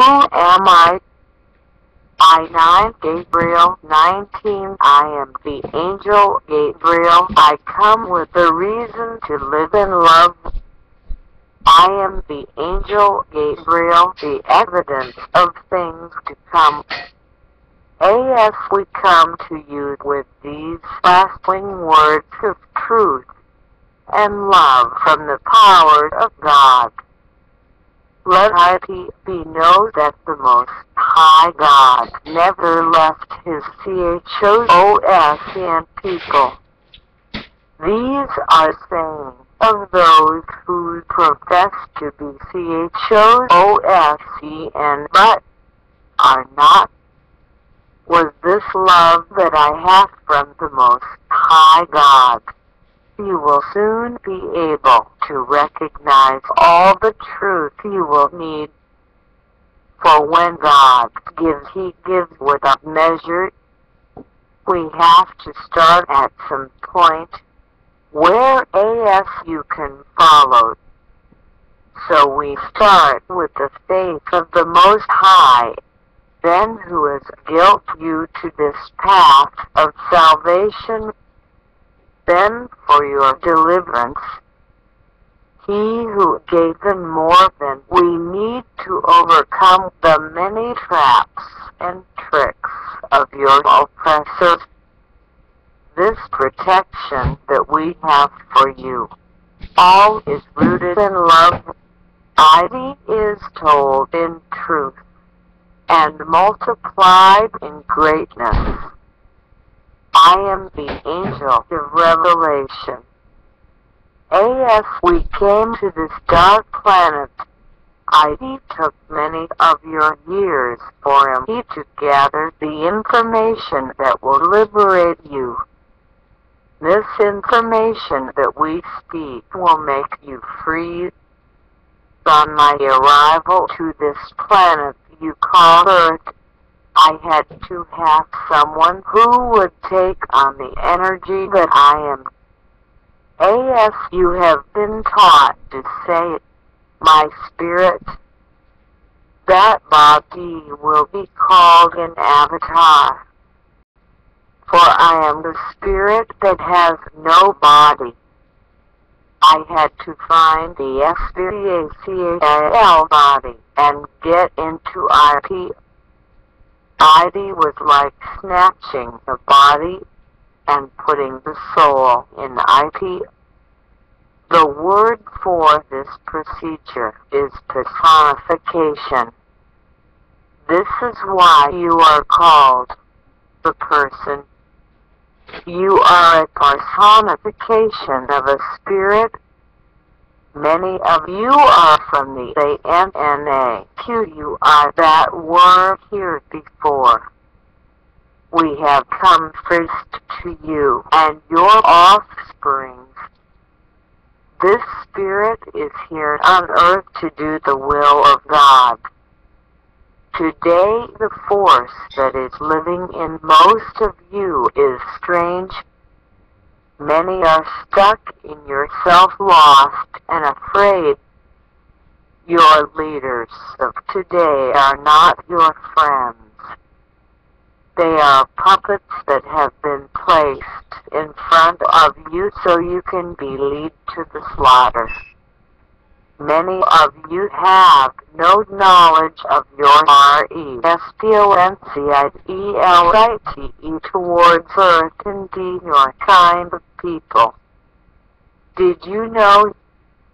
Who am I? I, Gabriel 19. I am the angel Gabriel. I come with a reason to live in love. I am the angel Gabriel, the evidence of things to come. As we come to you with these lasting words of truth and love from the power of God. Let it know that the Most High God never left his THOS in people. These are sayings of those who profess to be THOS but are not. Was this love that I have from the Most High God? You will soon be able to recognize all the truth you will need. For when God gives, he gives without measure. We have to start at some point where you can follow. So we start with the faith of the Most High, then who has guilt you to this path of salvation. Then for your deliverance, he who gave them more than we need to overcome the many traps and tricks of your oppressors. This protection that we have for you, all is rooted in love. It is told in truth and multiplied in greatness. I am the angel of revelation. As we came to this dark planet, it took many of your years for him to gather the information that will liberate you. This information that we speak will make you free. On my arrival to this planet you call Earth, I had to have someone who would take on the energy that I am. As you have been taught to say, my spirit, that body will be called an avatar. For I am the spirit that has no body. I had to find the SPACAL body and get into IP. ID was like snatching the body and putting the soul in IP. The word for this procedure is personification. This is why you are called the person. You are a personification of a spirit. Many of you are from the NUSKQU that were here before. We have come first to you and your offsprings. This spirit is here on earth to do the will of God. Today, the force that is living in most of you is strange. Many are stuck in yourself, lost and afraid. Your leaders of today are not your friends. They are puppets that have been placed in front of you so you can be led to the slaughter. Many of you have no knowledge of your responsibility towards earth, indeed your kind of people. Did you know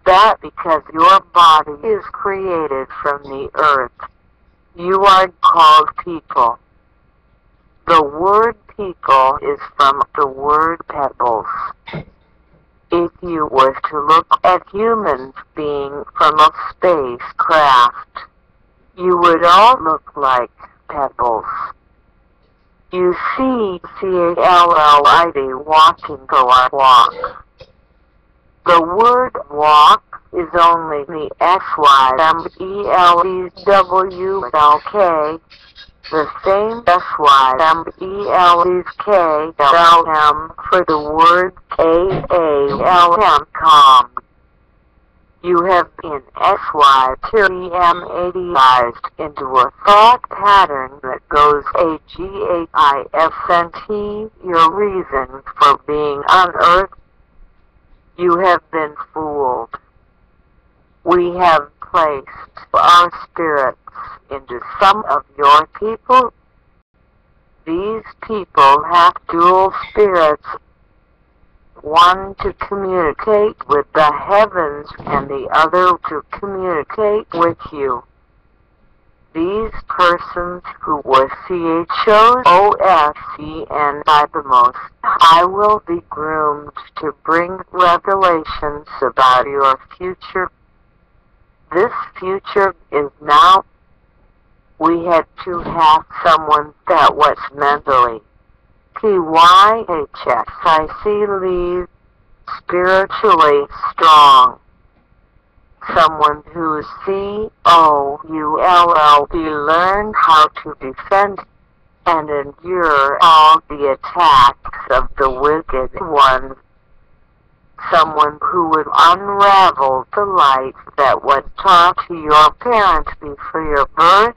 that because your body is created from the earth, you are called people? The word people is from the word pebbles. If you were to look at humans being from a spacecraft, you would all look like pebbles. You see CALLID walking our walk. The word walk is only the SYMBELWK, the same SYMBELWKLM for the word KALM. You have been SYTEMATized into a thought pattern that goes AGAISNT. Your reasons for being on earth. You have been fooled. We have placed our spirits into some of your people. These people have dual spirits, one to communicate with the heavens and the other to communicate with you. These persons who were CHOSEN by the Most High will be groomed to bring revelations about your future. This future is now. We had to have someone that was mentally PYHSIC spiritually strong. Someone who's COULLB learned how to defend and endure all the attacks of the wicked ones. Someone who would unravel the light that was taught to your parents before your birth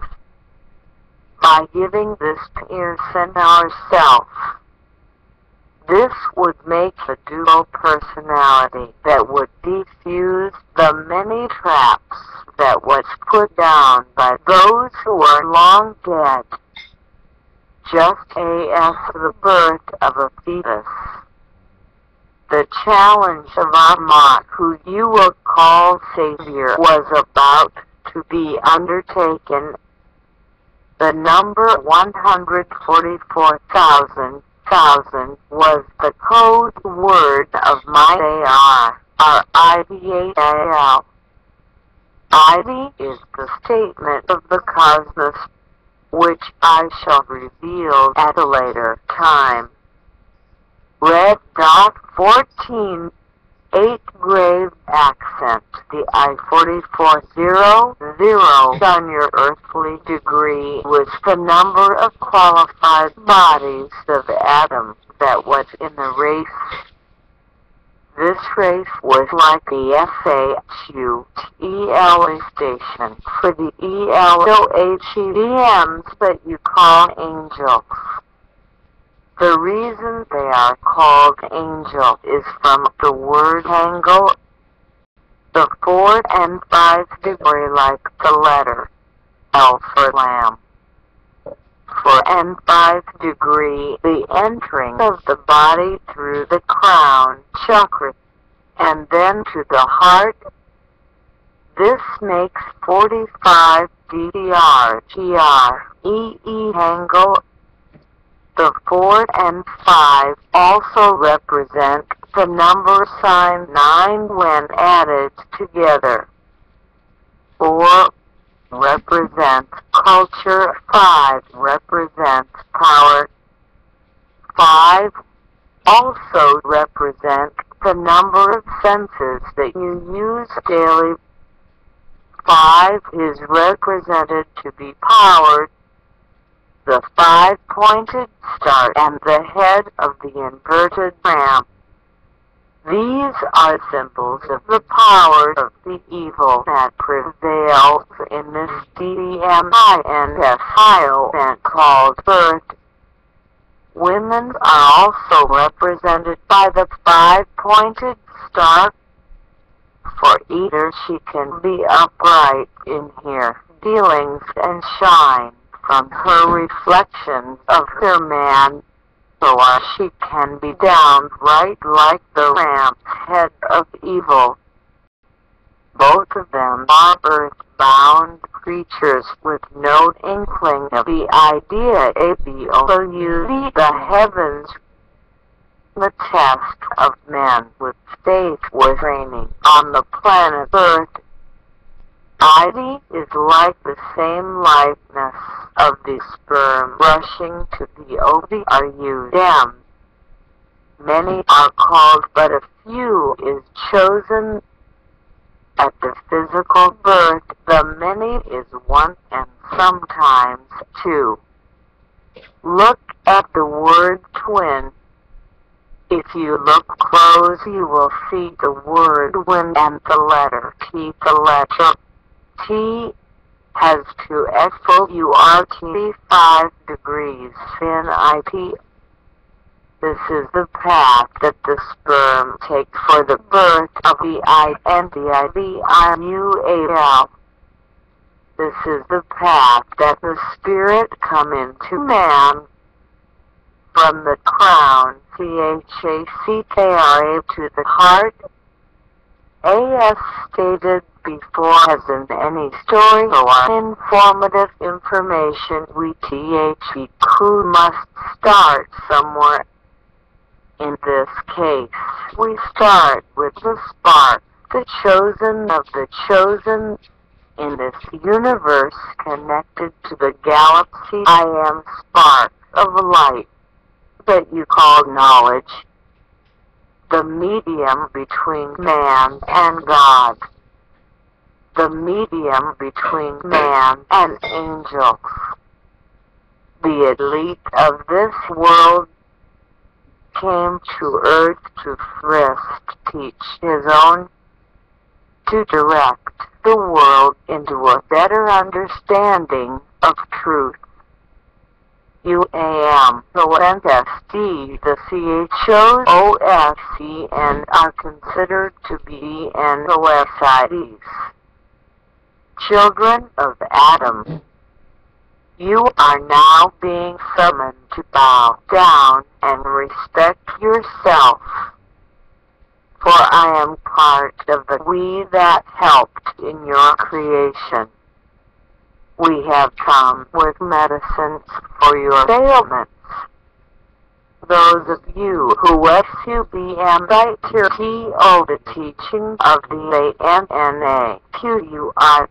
by giving this person ourself. This would make a dual personality that would defuse the many traps that was put down by those who are long dead, just as the birth of a fetus. The challenge of Ahmad, who you will call Savior, was about to be undertaken. The number 144,000 was the code word of my RIDAL. ID is the statement of the cosmos, which I shall reveal at a later time. Red dot 14, 8 grave accent, the I-4400 on your earthly degree was the number of qualified bodies of Adam that was in the race. This race was like the SHUELA station for the ELOHEDMs that you call angels. The reason they are called angel is from the word angle, the 4 and 5 degree like the letter L for lamb. 4 and 5 degree, the entering of the body through the crown chakra and then to the heart. This makes 45 DDR angle. The 4 and 5 also represent the number sign 9 when added together. 4 represents culture, 5 represents power. 5 also represents the number of senses that you use daily. 5 is represented to be powered. The 5-pointed star and the head of the inverted ram. These are symbols of the power of the evil that prevails in this DMINS called birth. Women are also represented by the 5-pointed star. For either she can be upright in here, dealings and shine from her reflections of her man, or she can be downright like the ram's head of evil. Both of them are earth-bound creatures with no inkling of the idea ABOU, the heavens. The test of men with faith was raining on the planet Earth. ID is like the same likeness of the sperm rushing to the ovum. Many are called, but a few is chosen. At the physical birth, the many is one and sometimes two. Look at the word twin. If you look close, you will see the word wind and the letter T. The letter T has two FOURT 5 degrees in IP. This is the path that the sperm takes for the birth of the I and the IVIUAL. This is the path that the spirit come into man from the crown, CHACKRA, to the heart. As stated before, as in any story or informative information, we THEHOS must start somewhere. In this case, we start with the spark, the chosen of the chosen. In this universe connected to the galaxy, I am spark of light that you call knowledge, the medium between man and God, the medium between man and angels. The elite of this world came to earth to teach his own, to direct the world into a better understanding of truth. UAM, the NSD, the CHOSCN are considered to be NOSIDs. Children of Adam, you are now being summoned to bow down and respect yourself, for I am part of the we that helped in your creation. We have come with medicines for your ailments. Those of you who SUBM right here TO the teaching of the ANNAQUI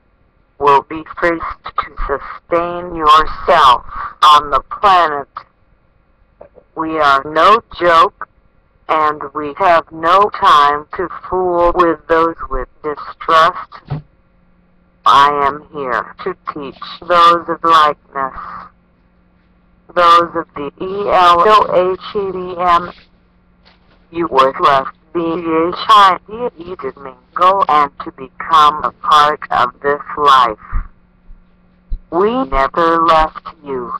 will be free to sustain yourself on the planet. We are no joke, and we have no time to fool with those with distrust. I am here to teach those of likeness, those of the ELOHEDM. You were left to mingle and to become a part of this life. We never left you.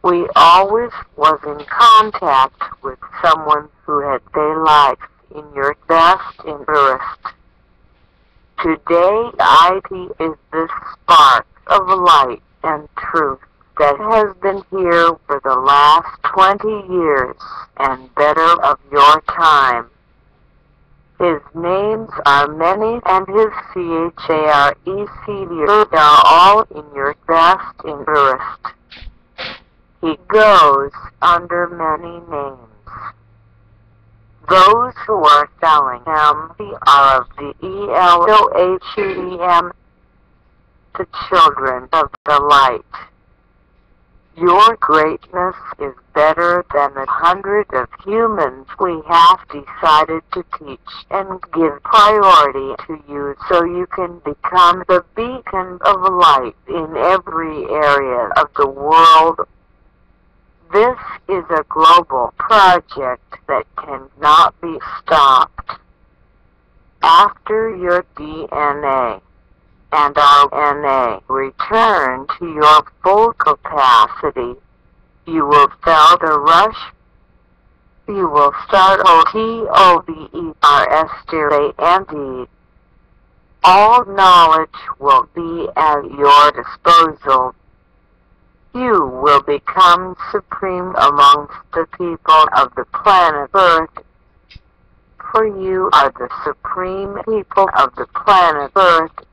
We always was in contact with someone who had their life in your best interest. Today, IP is this spark of light and truth that has been here for the last 20 years and better of your time. His names are many, and his CHARECs are all in your best interest. He goes under many names. Those who are selling him are of the ELOHEDM, the children of the light. Your greatness is better than 100 of humans we have decided to teach and give priority to you so you can become the beacon of light in every area of the world. This is a global project that cannot be stopped. After your DNA and RNA return to your full capacity, you will feel the rush. You will start OTOVERS. All knowledge will be at your disposal. You will become supreme amongst the people of the planet Earth, for you are the supreme people of the planet Earth.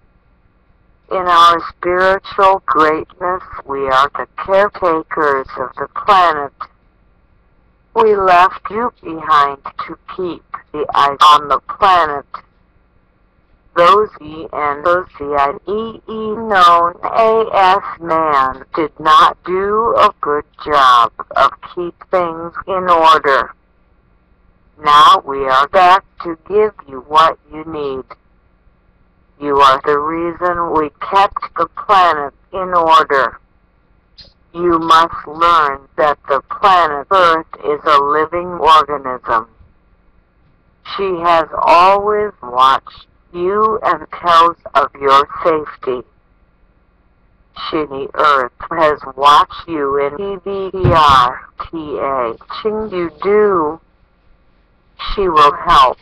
In our spiritual greatness, we are the caretakers of the planet. We left you behind to keep the eyes on the planet. Those ENOCIEE known as man did not do a good job of keep things in order. Now we are back to give you what you need. You are the reason we kept the planet in order. You must learn that the planet Earth is a living organism. She has always watched you and tells of your safety. The Earth has watched you in everything you do. She will help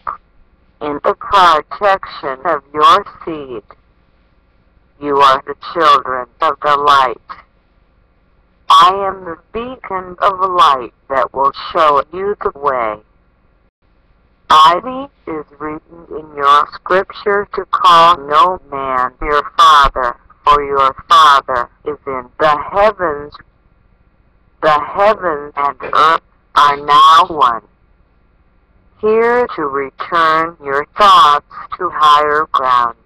in the protection of your seed. You are the children of the light. I am the beacon of light that will show you the way. Ivy is written in your scripture to call no man your father, for your Father is in the heavens. The heavens and earth are now one. Here to return your thoughts to higher grounds.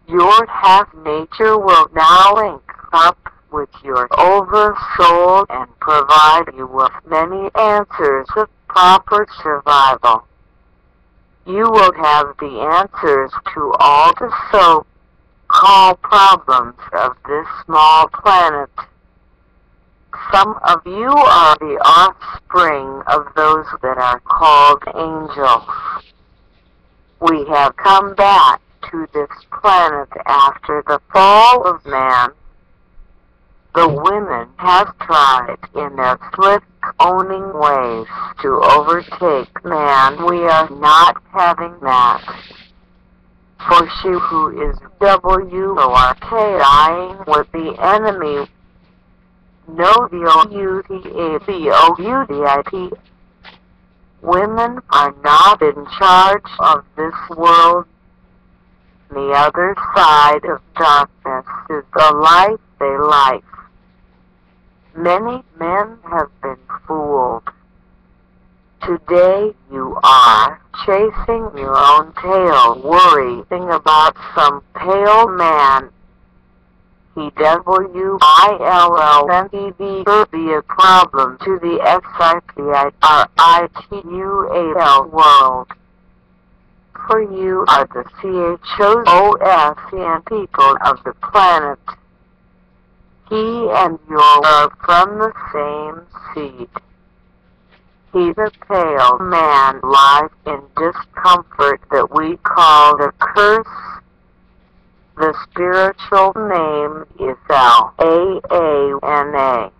Your half-nature will now link up with your oversoul and provide you with many answers of proper survival. You will have the answers to all the so-called problems of this small planet. Some of you are the offspring of those that are called angels. We have come back to this planet after the fall of man. The women have tried in their slick-owning ways to overtake man. We are not having that. For she who is dying with the enemy, no VOUTABOUDIP. Women are not in charge of this world. The other side of darkness is the life they like. Many men have been fooled. Today you are chasing your own tail, worrying about some pale man. He WILLNED could be a problem to the SIPIRITUAL world. For you are the CHOSOSN people of the planet. He and you are from the same seed. He, the pale man, lies in discomfort that we call the curse. The spiritual name is LAANA.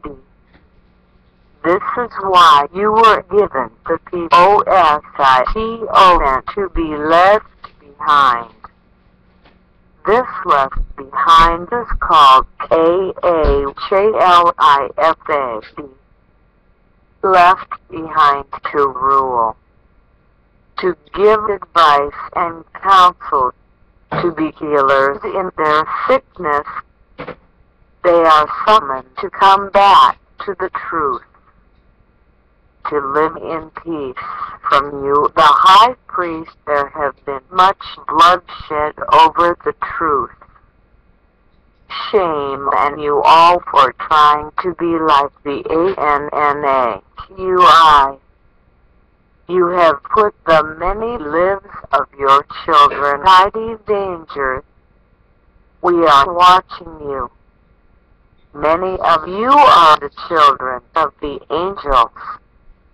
This is why you were given the POSITON to be left behind. This left behind is called KAJLIFA. Left behind to rule, to give advice and counsel, to be healers in their sickness. They are summoned to come back to the truth, to live in peace. From you, the high priest, there have been much bloodshed over the truth. Shame on you all for trying to be like the ANNAQI. You have put the many lives of your children in danger. We are watching you. Many of you are the children of the angels,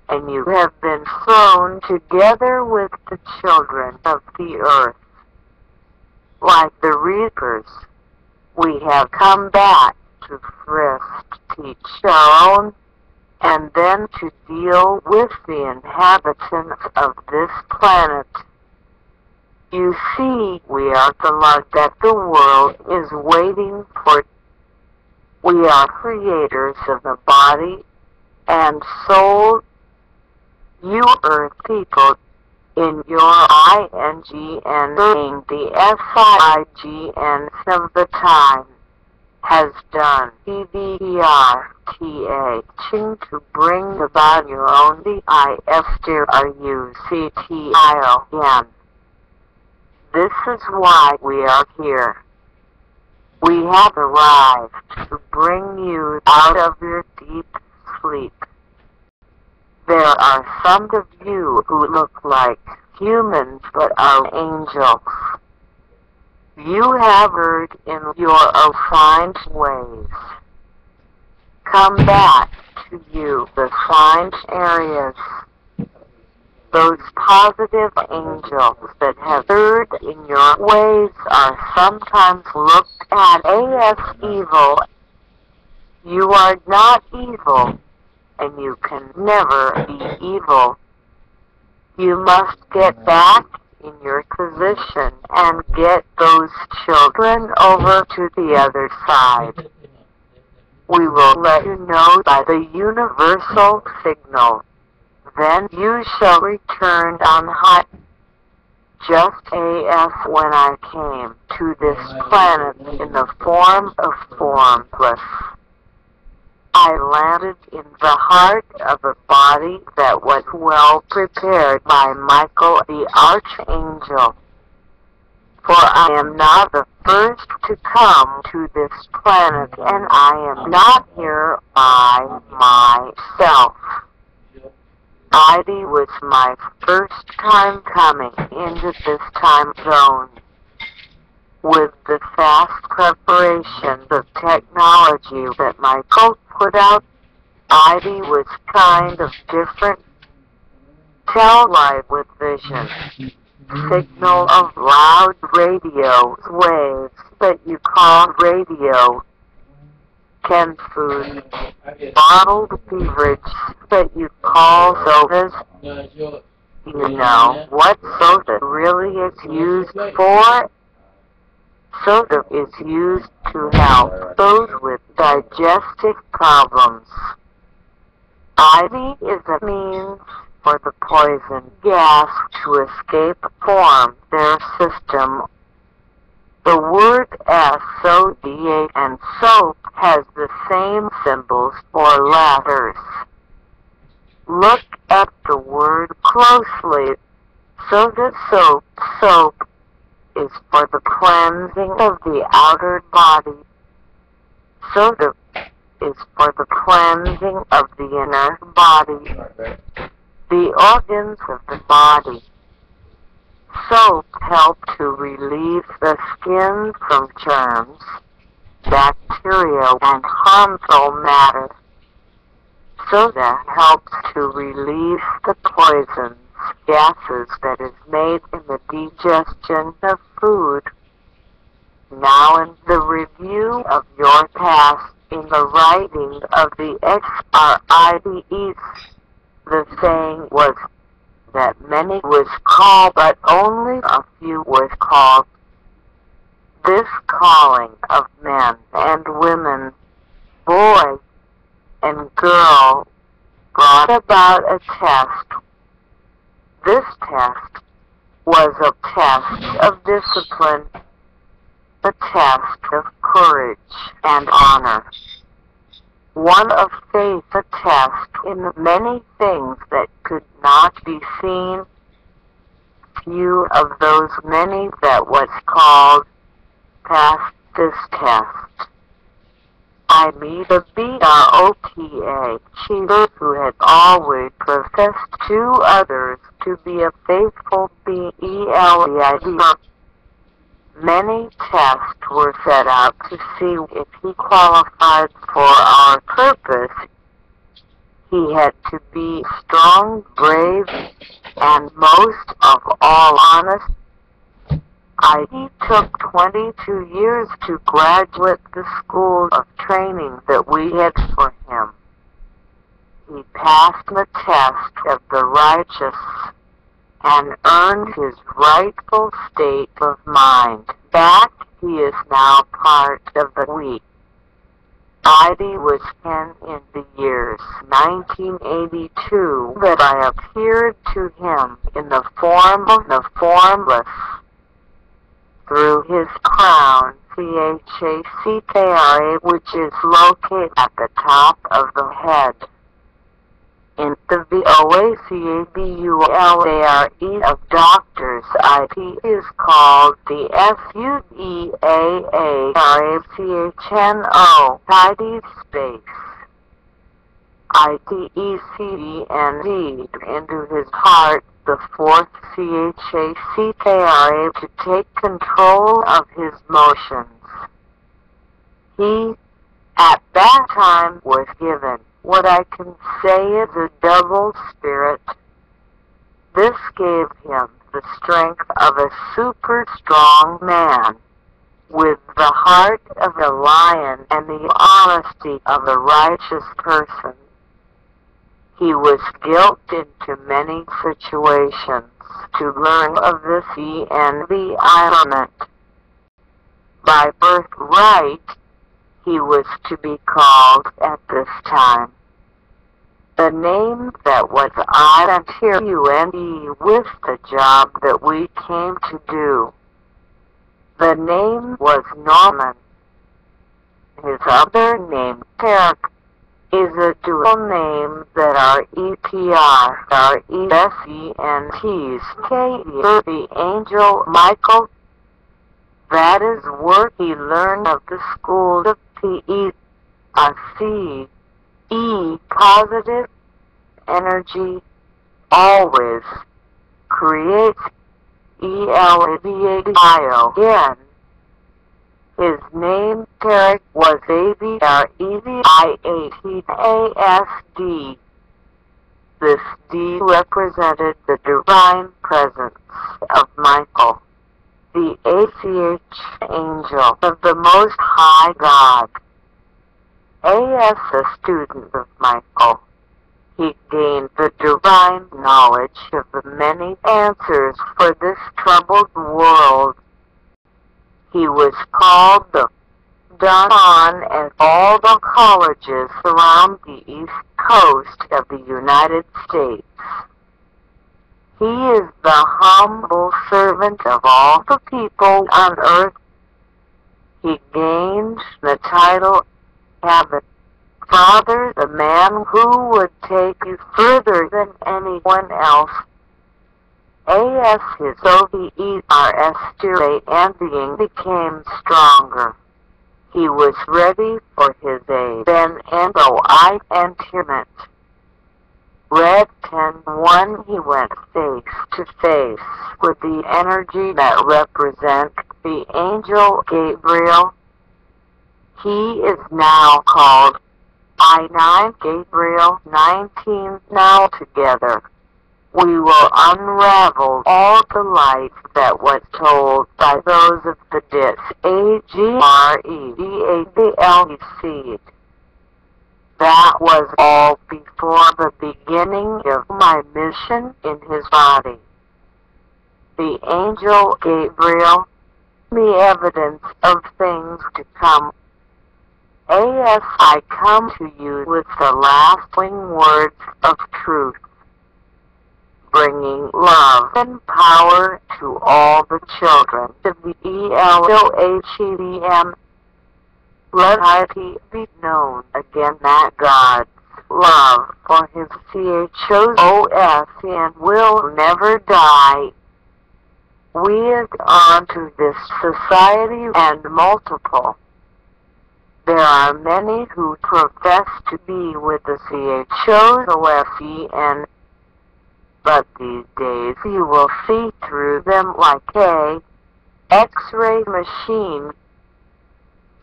and you have been thrown together with the children of the earth. Like the reapers, we have come back to first teach our own, and then to deal with the inhabitants of this planet. You see, we are the light that the world is waiting for. We are creators of the body and soul. You earth people, in your INGN, the SIIGN of the time, has done PBRTA to bring about your own DIFTRUCTION. This is why we are here. We have arrived to bring you out of your deep sleep. There are some of you who look like humans but are angels. You have erred in your refined ways. come back to you the signs areas. Those positive angels that have stirred in your ways are sometimes looked at as evil. You are not evil, and you can never be evil. You must get back in your position and get those children over to the other side. We will let you know by the universal signal. Then you shall return on high. Just as when I came to this planet in the form of formless, I landed in the heart of a body that was well prepared by Michael the Archangel. For I am not the first to come to this planet, and I am not here by myself. It was my first time coming into this time zone. With the fast preparations of technology that Michael put out, it was kind of different. Tell live with vision. Signal of loud radio waves that you call radio. Canned food, bottled beverage that you call sodas. You know what soda really is used for? Soda is used to help those with digestive problems. IV is a means for the poison gas to escape from their system. The word soda and soap has the same symbols or letters. Look at the word closely. Soda soap is for the cleansing of the outer body. Soda is for the cleansing of the inner body, the organs of the body. Soap helps to relieve the skin from germs, bacteria, and harmful matter. Soda helps to release the poisons, gases that is made in the digestion of food. Now in the review of your past in the writing of the XRIDEs, the saying was that many was called, but only a few was called. This calling of men and women, boy and girl, brought about a test. This test was a test of discipline, a test of courage and honor, one of faith, a test in the many things that could not be seen. Few of those many that was called passed this test. I meet a BROTA cheater who had always professed to others to be a faithful BELEID. Many tests were set out to see if he qualified for our purpose. He had to be strong, brave, and most of all honest. He took 22 years to graduate the school of training that we had for him. He passed the test of the righteous and earned his rightful state of mind. Back, he is now part of the weak. Heidi was 10 in the years 1982 that I appeared to him in the form of the formless. Through his crown, CHACKRA, which is located at the top of the head. In the VOACABULARE of doctors, IT is called the SUDEARACHNO, tidy space. ITECDND into his heart, the fourth CHACKRA, to take control of his motions. He at that time was given what I can say is a double spirit. This gave him the strength of a super strong man, with the heart of a lion and the honesty of a righteous person. He was guilted into many situations to learn of the sea and the element. By birthright, he was to be called at this time the name that was INTUNE with the job that we came to do. The name was Norman. His other name, Derek, is a dual name that the angel Michael. That is where he learned of the school of PE, positive energy, always creates ELADION. His name, Derek, was ABREVIATASD. This D represented the divine presence of Michael, the ACH angel of the Most High God. As a student of Michael, he gained the divine knowledge of the many answers for this troubled world. He was called the Don at all the colleges around the East Coast of the United States. He is the humble servant of all the people on earth. He gained the title Habit. Father, the man who would take you further than anyone else. As his OVERS stirred and being became stronger, he was ready for his aid. Then and though I entered it. Red 10:1, he went face to face with the energy that represents the angel Gabriel. He is now called I9 Gabriel 19. Now together we will unravel all the light that was told by those of the AGREDABLEC. That was all before the beginning of my mission in his body. The angel Gabriel, the evidence of things to come. As I come to you with the lasting words of truth, bringing love and power to all the children of the ELOHEDM. Let it be known again that God's love for his CHOSN will never die. We have gone to this society and multiple. There are many who profess to be with the CHOSN, but these days you will see through them like a X-ray machine.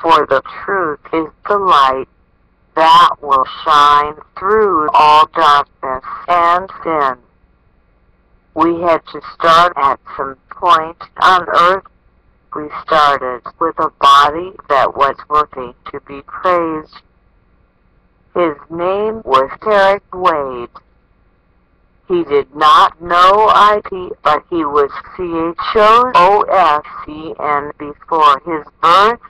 For the truth is the light that will shine through all darkness and sin. We had to start at some point on earth. We started with a body that was worthy to be praised. His name was Derek Wade. He did not know IT, but he was CHOSN before his birth.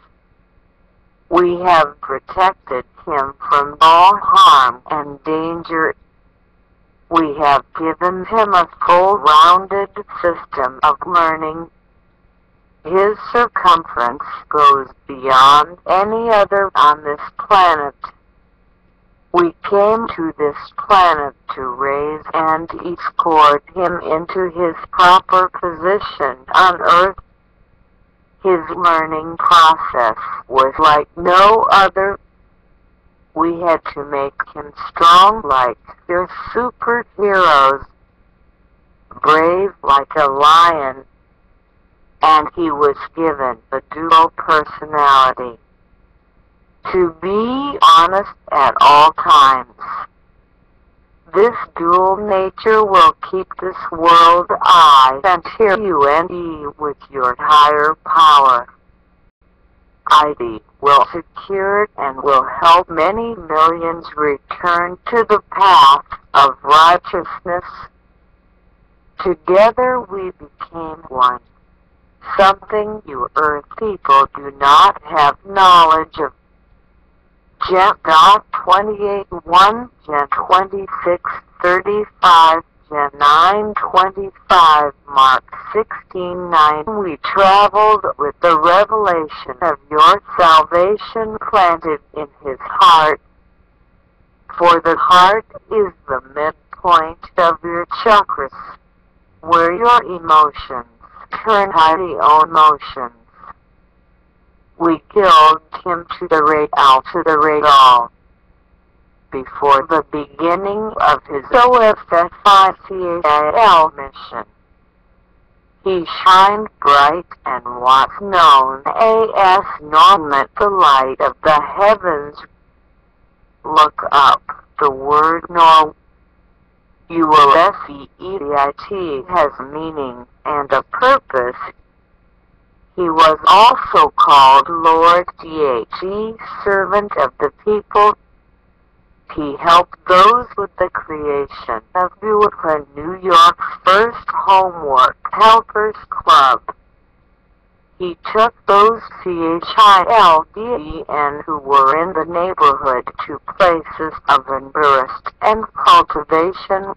We have protected him from all harm and danger. We have given him a full-rounded system of learning. His circumference goes beyond any other on this planet. We came to this planet to raise and escort him into his proper position on Earth. His learning process was like no other. We had to make him strong like their superheroes, brave like a lion, and he was given a dual personality. To be honest at all times. This dual nature will keep this world I and hear you and ye with your higher power. ID will secure it and will help many millions return to the path of righteousness. Together we became one, something you earth people do not have knowledge of. Gen. 28 1, Gen. 26 35, Gen. 9 25, Mark 16 9. We traveled with the revelation of your salvation planted in his heart. For the heart is the midpoint of your chakras, where your emotions turn highly on motions. We killed him to the radar before the beginning of his OFFICAL mission. He shined bright and was known as Norman, the light of the heavens. Look up the word Nor. UOSEEIT has meaning and a purpose. He was also called Lord THE, servant of the people. He helped those with the creation of Brooklyn, New York's first homework helpers club. He took those CHILDEN who were in the neighborhood to places of interest and cultivation.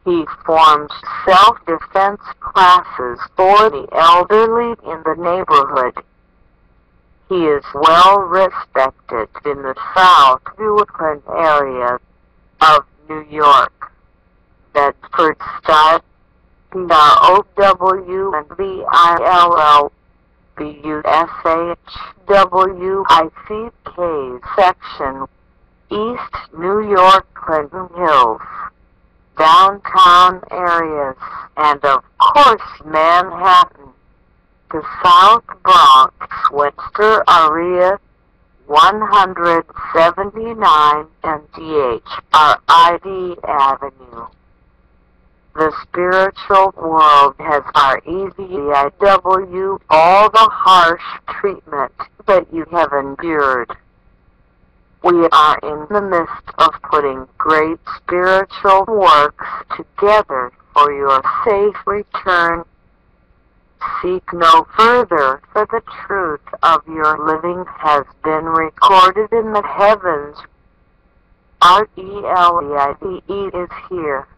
He formed self-defense classes for the elderly in the neighborhood. He is well respected in the South Brooklyn area of New York, Bedford-Stuyvesant, PROW and VILLBUSHWICK section, East New York, Clinton Hills, downtown areas, and of course Manhattan, the South Bronx, Webster area, 179 and DHRID Avenue. The spiritual world has REVIW all the harsh treatment that you have endured. We are in the midst of putting great spiritual works together for your safe return. Seek no further, for the truth of your living has been recorded in the heavens. RELEITE is here.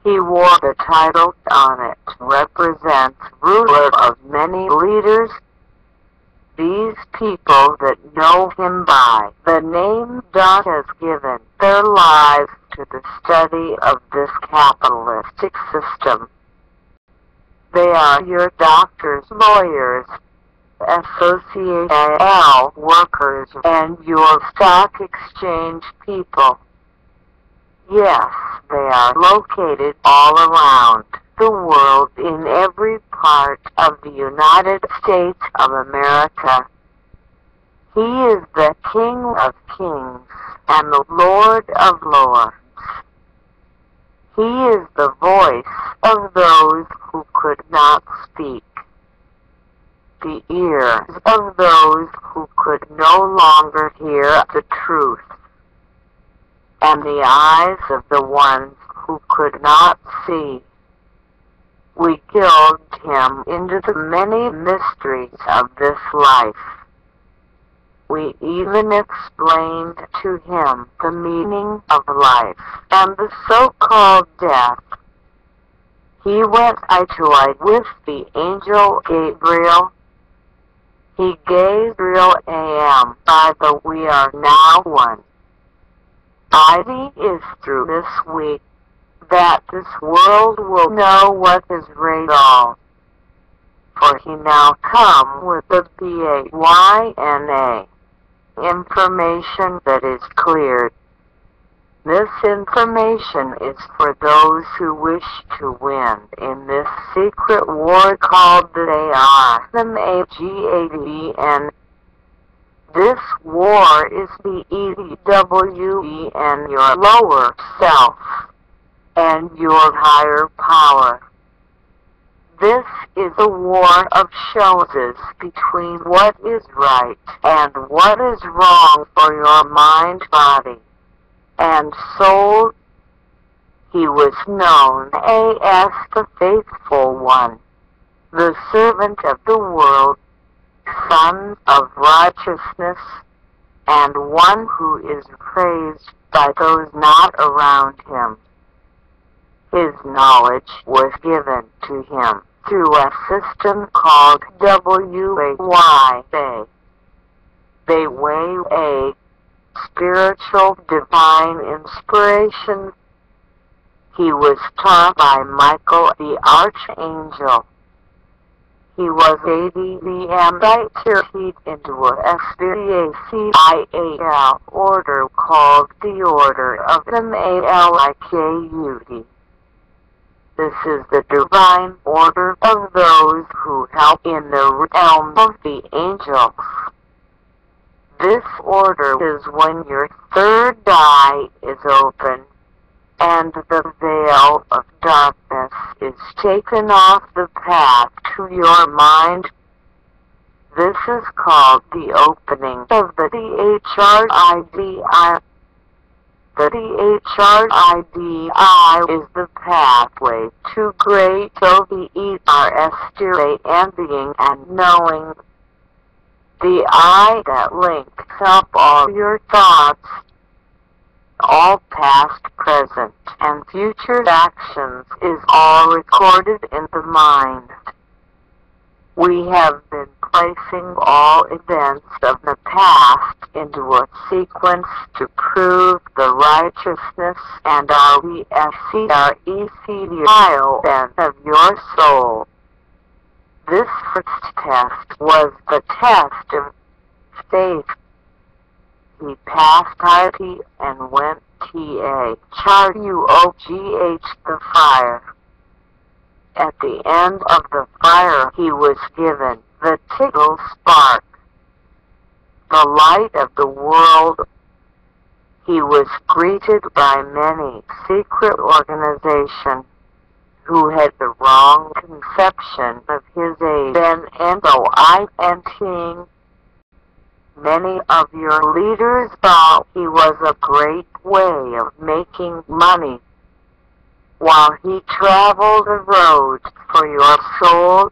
He wore the title on it, represents ruler of many leaders. These people that know him by the name God has given their lives to the study of this capitalistic system. They are your doctors, lawyers, association workers, and your stock exchange people. Yes, they are located all around the world in every part of the United States of America. He is the King of Kings and the Lord of Lords. He is the voice of those who could not speak, the ears of those who could no longer hear the truth, and the eyes of the ones who could not see. We killed him into the many mysteries of this life. We even explained to him the meaning of life and the so-called death. He went eye to eye with the angel Gabriel. He Gabriel AM by the we are now one. Ivy is through this week that this world will know what is real. For he now come with the BAYNA information that is cleared. This information is for those who wish to win in this secret war called the AR, the AGADN. This war is the EWE and your lower self and your higher power. This is a war of choices between what is right and what is wrong for your mind, body, and soul. He was known as the Faithful One, the servant of the world, Son of righteousness, and one who is praised by those not around him. His knowledge was given to him through a system called WAY, spiritual divine inspiration. He was taught by Michael the Archangel. He was initiated into a spiritual order called the Order of the Malikuth. This is the divine order of those who help in the realm of the angels. This order is when your third eye is open and the veil of darkness is taken off the path to your mind. This is called the opening of the THRIDI. The THRIDI is the pathway to great OBERS and being and knowing. The I that links up all your thoughts, all past, present, and future actions is all recorded in the mind. We have been placing all events of the past into a sequence to prove the righteousness and ROTHSCHILD of your soul. This first test was the test of faith. He passed IT and went THRUOGH the fire. At the end of the fire he was given the tickle spark, the light of the world. He was greeted by many secret organizations who had the wrong conception of his age and OINTing. Many of your leaders thought he was a great way of making money. While he traveled the road for your soul,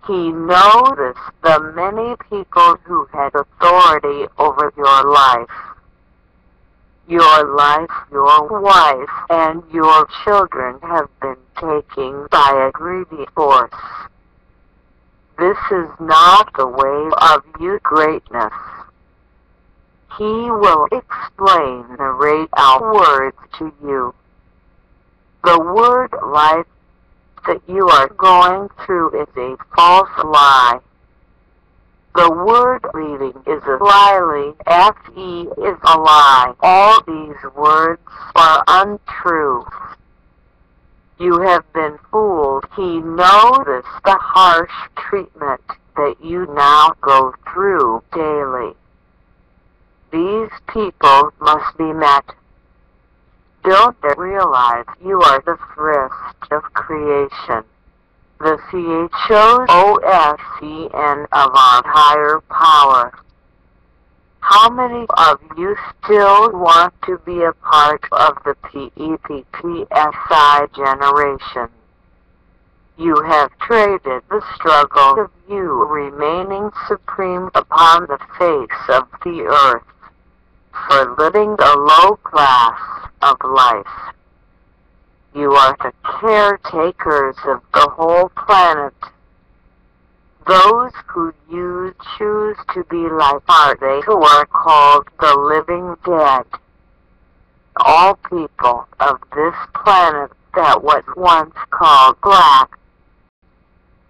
he noticed the many people who had authority over your life. Your life, your wife, and your children have been taken by a greedy force. This is not the way of your greatness. He will explain the right words to you. The word life that you are going through is a false lie. The word leading is a lie. FE is a lie. All these words are untrue. You have been fooled. He noticed the harsh treatment that you now go through daily. These people must be met. Don't they realize you are the first of creation, the CHOSCN of our higher power? How many of you still want to be a part of the PEPPSI generation? You have traded the struggle of you remaining supreme upon the face of the earth for living a low class of life. You are the caretakers of the whole planet. Those who you choose to be like are they who are called the living dead. All people of this planet that was once called black,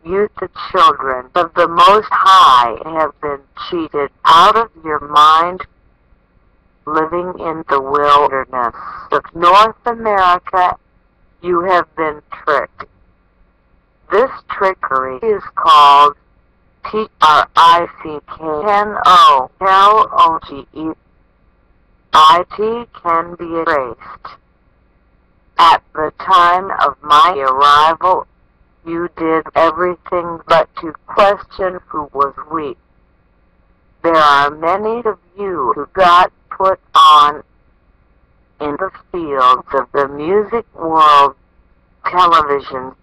you the children of the Most High have been cheated out of your mind, living in the wilderness of North America. You have been tricked. This trickery is called TRICKNOLOGE can be erased. At the time of my arrival, you did everything but to question who was weak. There are many of you who got put on in the fields of the music world, television,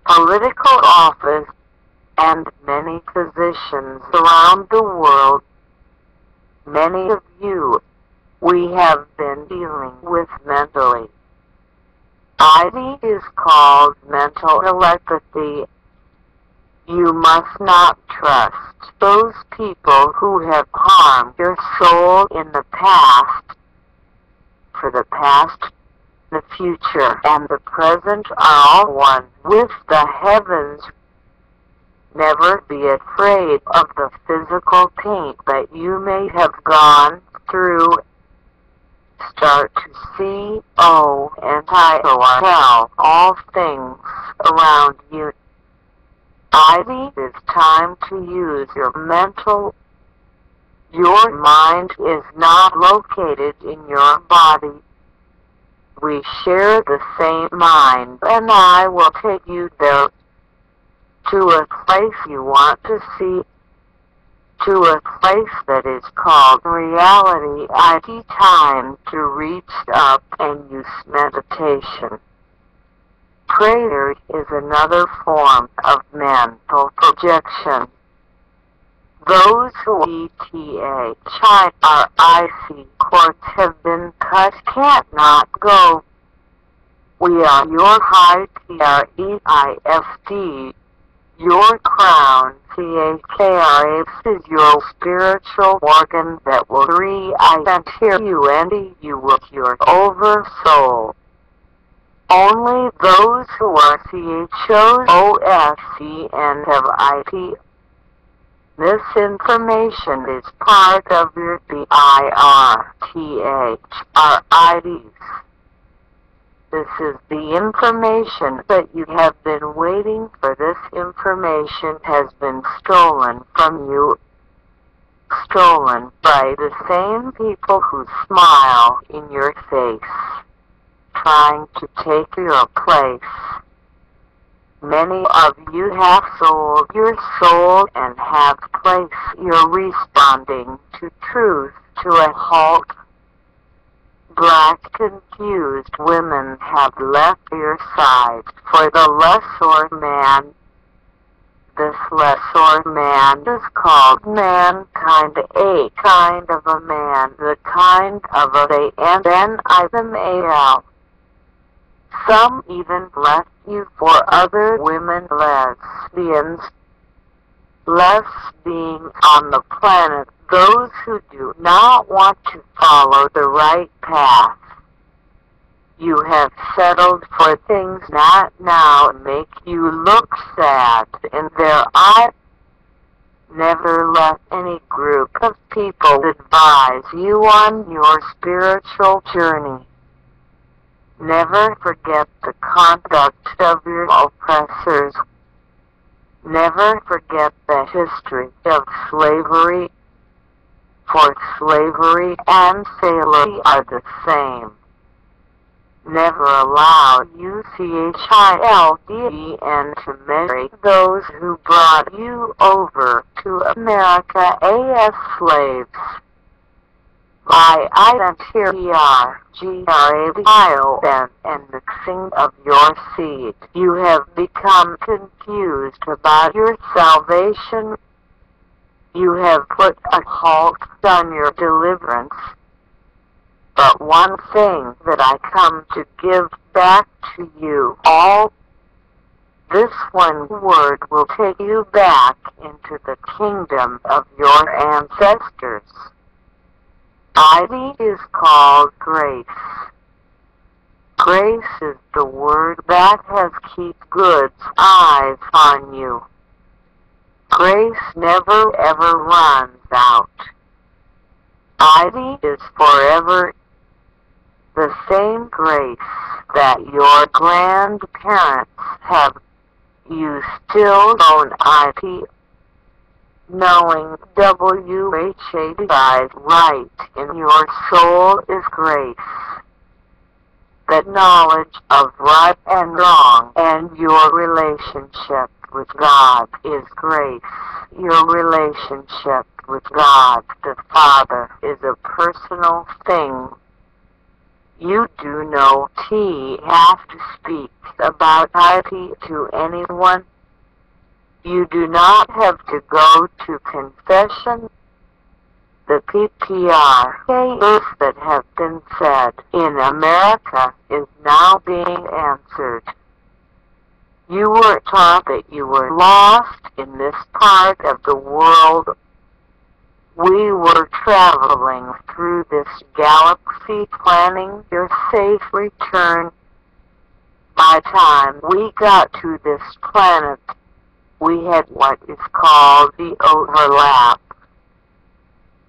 political office, and many positions around the world. Many of you we have been dealing with mentally. IT is called mental telepathy. You must not trust those people who have harmed your soul in the past. For the past, the future, and the present are all one with the heavens. Never be afraid of the physical pain that you may have gone through. Start to see, and tell all things around you. It is time to use your mental. Your mind is not located in your body. We share the same mind, and I will take you there, to a place you want to see, to a place that is called reality. IT time to reach up and use meditation. Prayer is another form of mental projection. Those who ETHIRIC cords have been cut cannot go. We are your high TREIFD. Your crown, CHKRS, is your spiritual organ that will re-identify you and you with your oversoul. Only those who are CHOSC and have IT. This information is part of your BIRTHRIDs. This is the information that you have been waiting for. This information has been stolen from you. Stolen by the same people who smile in your face, trying to take your place. Many of you have sold your soul and have placed your responding to truth to a halt. Black confused women have left your side for the lesser man. This lesser man is called mankind, a kind of a man, the kind of a and then item AL. Some even left you for other women, lesbians. Less beings on the planet, those who do not want to follow the right path. You have settled for things that now make you look sad in their eyes. Never let any group of people advise you on your spiritual journey. Never forget the conduct of your oppressors. Never forget the history of slavery, for slavery and slavery are the same. Never allow UCHILDEN to marry those who brought you over to America as slaves. By GRABION and mixing of your seed, you have become confused about your salvation. You have put a halt on your deliverance. But one thing that I come to give back to you all, this one word will take you back into the kingdom of your ancestors. It is called grace. Grace is the word that has kept God's eyes on you. Grace never ever runs out. It is forever the same grace that your grandparents have. You still own IT. knowing WHADI's right in your soul is grace. That knowledge of right and wrong and your relationship with God is grace. Your relationship with God the Father is a personal thing. You do not have to speak about piety to anyone. You do not have to go to confession. The prayers that have been said in America is now being answered. You were taught that you were lost in this part of the world. We were traveling through this galaxy planning your safe return. By the time we got to this planet, we had what is called the overlap.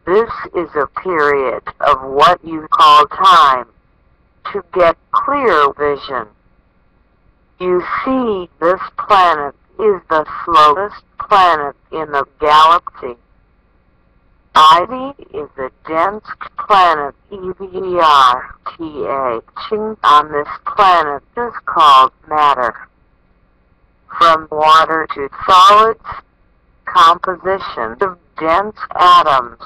This is a period of what you call time to get clear vision. You see, this planet is the slowest planet in the galaxy. Ivy is a dense planet, EVERTA. On this planet is called matter. From water to solids, composition of dense atoms.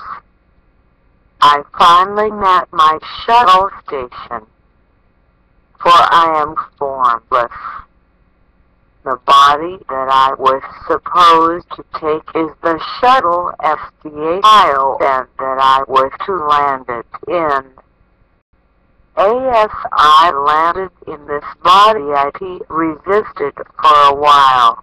I finally met my shuttle station, for I am formless. The body that I was supposed to take is the shuttle SDA that I was to land it in. As I landed in this body, I resisted for a while.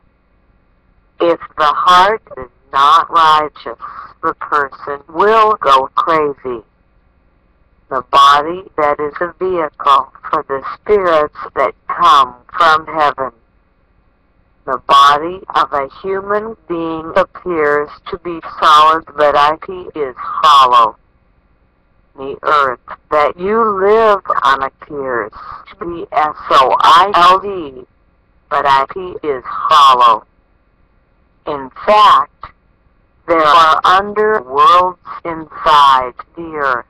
If the heart is not righteous, the person will go crazy. The body that is a vehicle for the spirits that come from heaven. The body of a human being appears to be solid, but it is hollow. The earth that you live on appears to be solid, but it is hollow. In fact, there are underworlds inside the earth.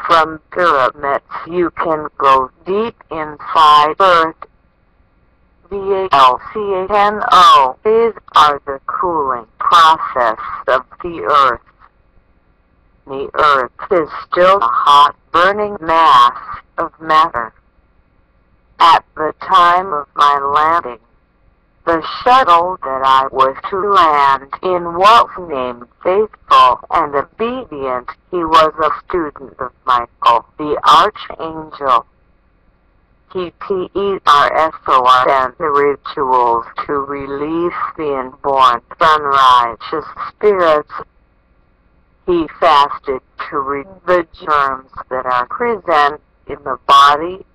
From pyramids you can go deep inside earth. Volcanoes are the cooling process of the earth. The earth is still a hot, burning mass of matter. At the time of my landing, the shuttle that I was to land in was named Faithful and Obedient. He was a student of Michael, the Archangel. He PERSOR and the rituals to release the inborn unrighteous spirits. He fasted to rid the germs that are present in the body.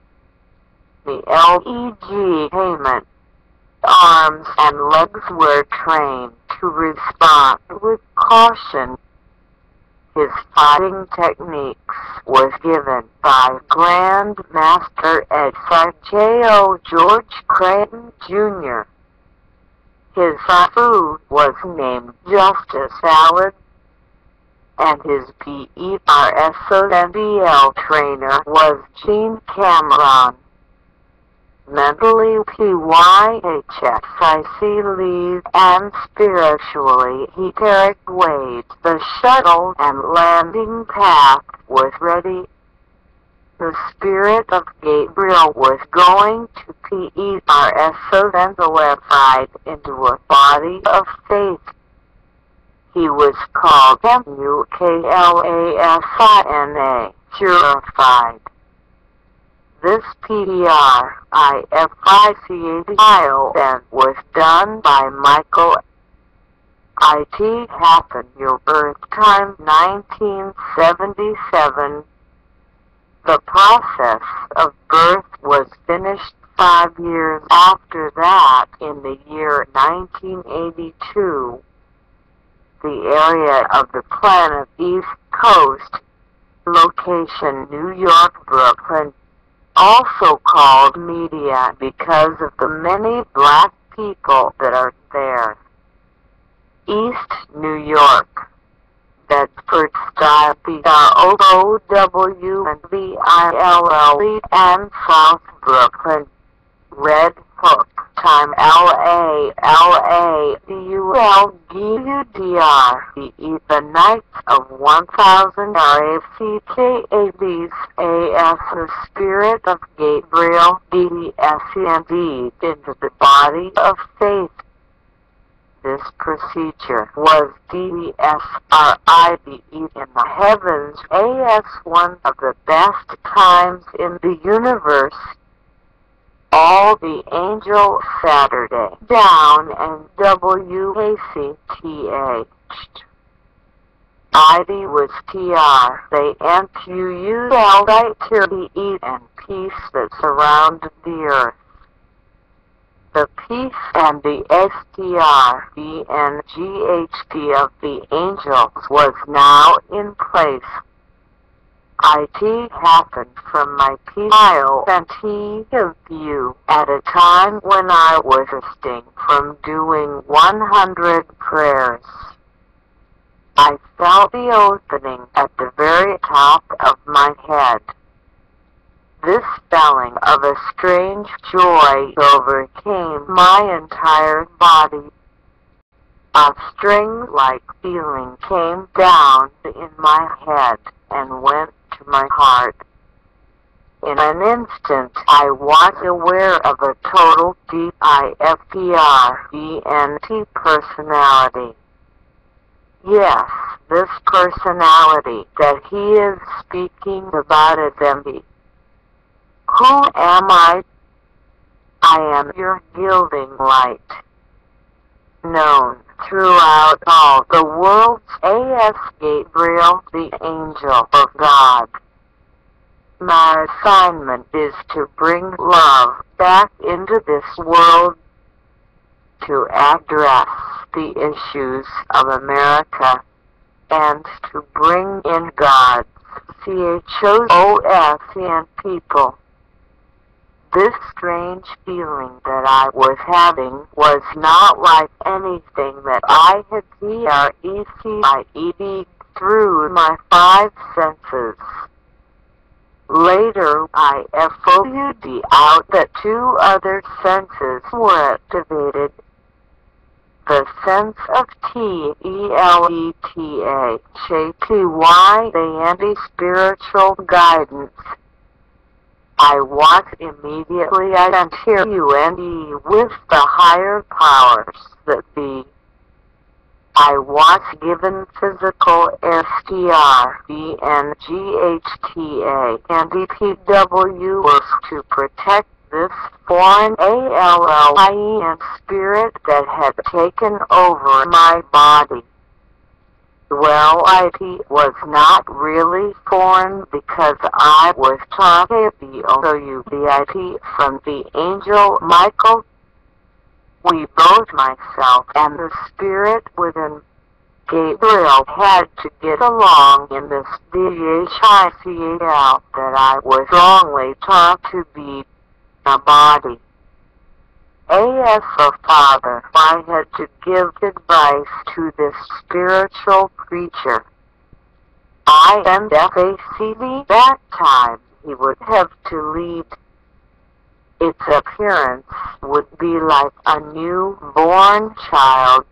The LEG payment. Arms and legs were trained to respond with caution. His fighting techniques was given by Grand Master J.O. George Creighton Jr. His food was named Justice Salad, and his PERSONBL trainer was Gene Cameron. Mentally PYHXIC and spiritually Eteric Wade. The shuttle and landing path was ready. The spirit of Gabriel was going to PERSONBL into a body of faith. He was called MUKLASINA, purified. This PERIFICATION was done by Michael. It happened your birth time 1977. The process of birth was finished 5 years after that in the year 1982. The area of the planet East Coast, location New York, Brooklyn, also called media because of the many black people that are there. East New York, Bedford style BROOW and VILLE, and South Brooklyn, Red Hook time LADULGUDRBE, the Knights of 1000 RACKABs AS, the Spirit of Gabriel DSCND into the body of faith. This procedure was DSRIBE in the heavens as one of the best times in the universe. All the angel Saturday down and WACTH. ID was TR, they NQULITE and peace that surrounded the earth. The peace and the STRBNGHD of the angels was now in place. IT happened from my PIO and T of you at a time when I was resting from doing 100 prayers. I felt the opening at the very top of my head. This feeling of a strange joy overcame my entire body. A string-like feeling came down in my head and went to my heart. In an instant, I was aware of a total DIFPRBNT personality. Yes, this personality that he is speaking about is empty. Who am I? I am your gilding light, known throughout all the worlds as Gabriel, the angel of God. My assignment is to bring love back into this world, to address the issues of America, and to bring in God's CHOSN people. This strange feeling that I was having was not like anything that I had PRECIED through my 5 senses. Later, I FOUD out that 2 other senses were activated. The sense of TELETA, the anti-spiritual guidance. I was immediately INTUNE with the higher powers that be. I was given physical STRBNGHTA and EPW was to protect this foreign ALLIE spirit that had taken over my body. Well, IT was not really foreign because I was taught the OUBIT from the angel Michael. We both, myself and the spirit within Gabriel, had to get along in this DHICAL that I was wrongly taught to be a body. As a father, I had to give advice to this spiritual creature. I and FACD that time he would have to lead. Its appearance would be like a newborn child.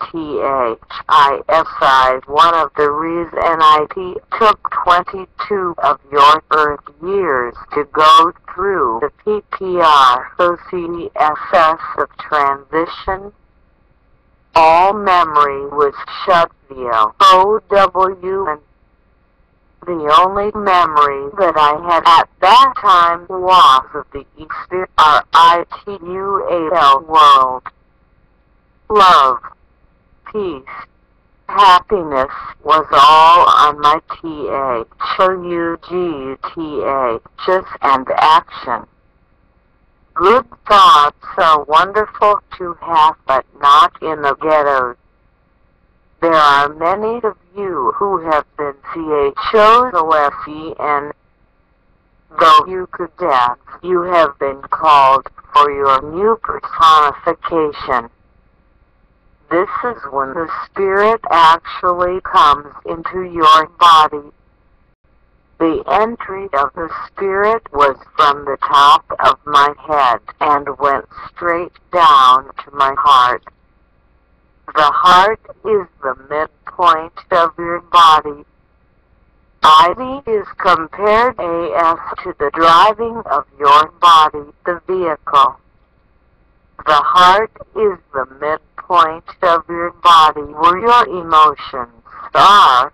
THISI, one of the reasons IT took 22 of your Earth years to go through the PPR, so CSS of transition. All memory was shut via OW, and the only memory that I had at that time was of the RITUAL world. Love, peace, happiness was all on my THOUGTA, and action. Good thoughts are wonderful to have, but not in the ghettos. There are many of you who have been CHOSOSEN. Though you could dance, you have been called for your new personification. This is when the spirit actually comes into your body. The entry of the spirit was from the top of my head and went straight down to my heart. The heart is the midpoint of your body. ID is compared AS to the driving of your body, the vehicle. The heart is the midpoint of your body where your emotions are.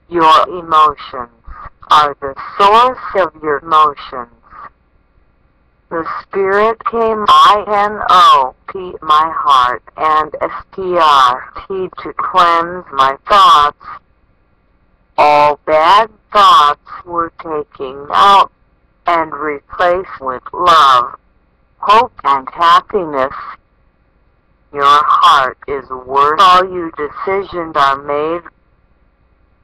Your emotions are the source of your emotions. The spirit came INOP my heart and STRT to cleanse my thoughts. All bad thoughts were taken out and replaced with love, hope, and happiness. Your heart is where all your decisions are made.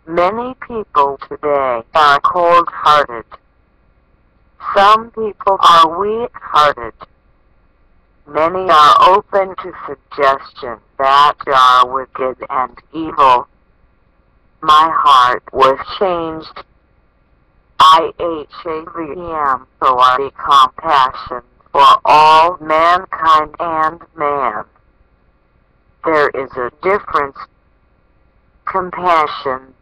Many people today are cold-hearted. Some people are weak-hearted. Many are open to suggestions that are wicked and evil. My heart was changed. IHAVM for compassion for all mankind and man. There is a difference. Compassion.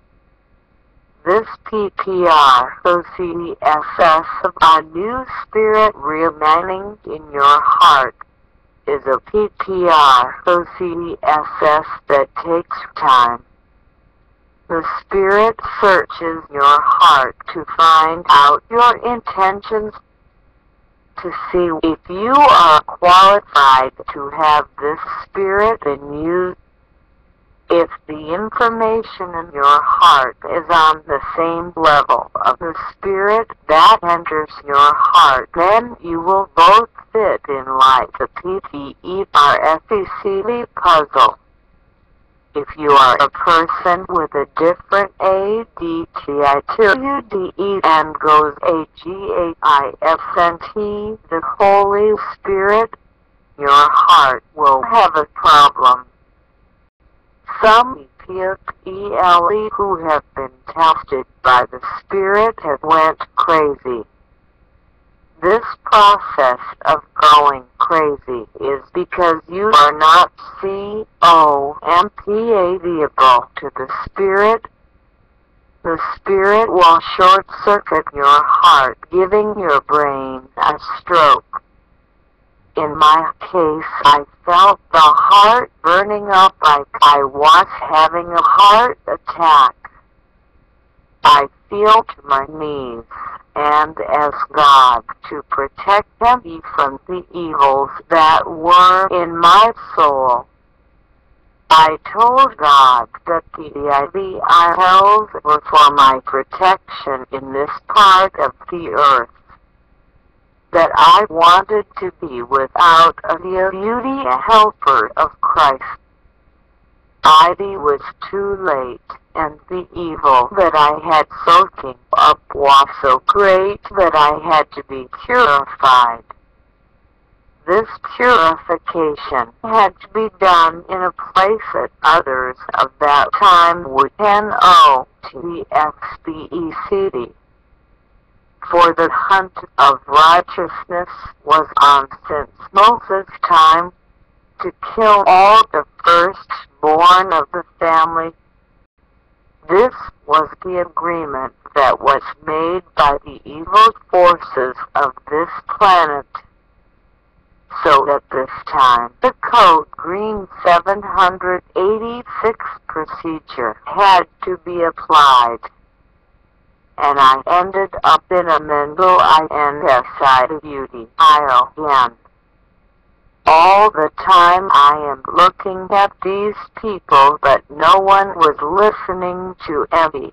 This PPR OCSS of a new spirit remaining in your heart is a PPR OCSS that takes time. The spirit searches your heart to find out your intentions, to see if you are qualified to have this spirit in you. If the information in your heart is on the same level of the spirit that enters your heart, then you will both fit in like the PPERFECD puzzle. If you are a person with a different ADTI2UDE and goes AGAIFNT, the Holy Spirit, your heart will have a problem. Some PIMPELE who have been tested by the Spirit have went crazy. This process of going crazy is because you are not compatible to the Spirit. The Spirit will short-circuit your heart, giving your brain a stroke. In my case, I felt the heart burning up like I was having a heart attack. I fell to my knees and asked God to protect me from the evils that were in my soul. I told God that the IVILs were for my protection in this part of the earth, that I wanted to be without the beauty helper of Christ. It was too late, and the evil that I had soaking up was so great that I had to be purified. This purification had to be done in a place that others of that time would know to the XBECD. For the hunt of righteousness was on since Moses' time, to kill all the firstborn of the family. This was the agreement that was made by the evil forces of this planet. So at this time, the code green 786 procedure had to be applied. And I ended up in a mental INSI beauty ION. All the time I am looking at these people, but no one was listening to me.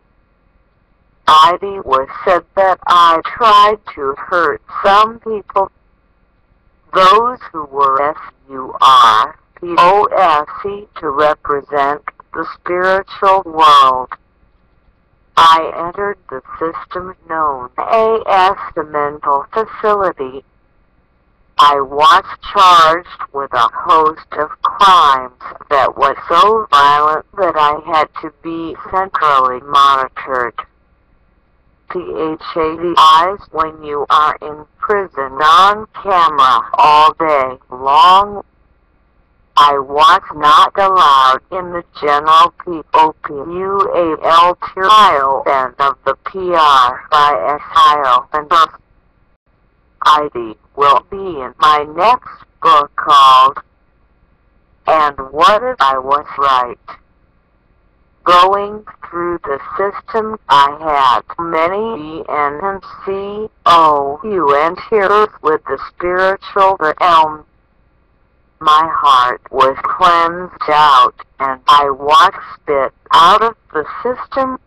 It was said that I tried to hurt some people, those who were SURPOSE to represent the spiritual world. I entered the system known as the mental facility. I was charged with a host of crimes that was so violent that I had to be centrally monitored. THOS when you are in prison on camera all day long. I was not allowed in the general POPUAL trial and of the PRISIL and the ID will be in my next book called And What If I Was Right? Going through the system, I had many encounters with the spiritual realm. My heart was cleansed out, and I was spit out of the system.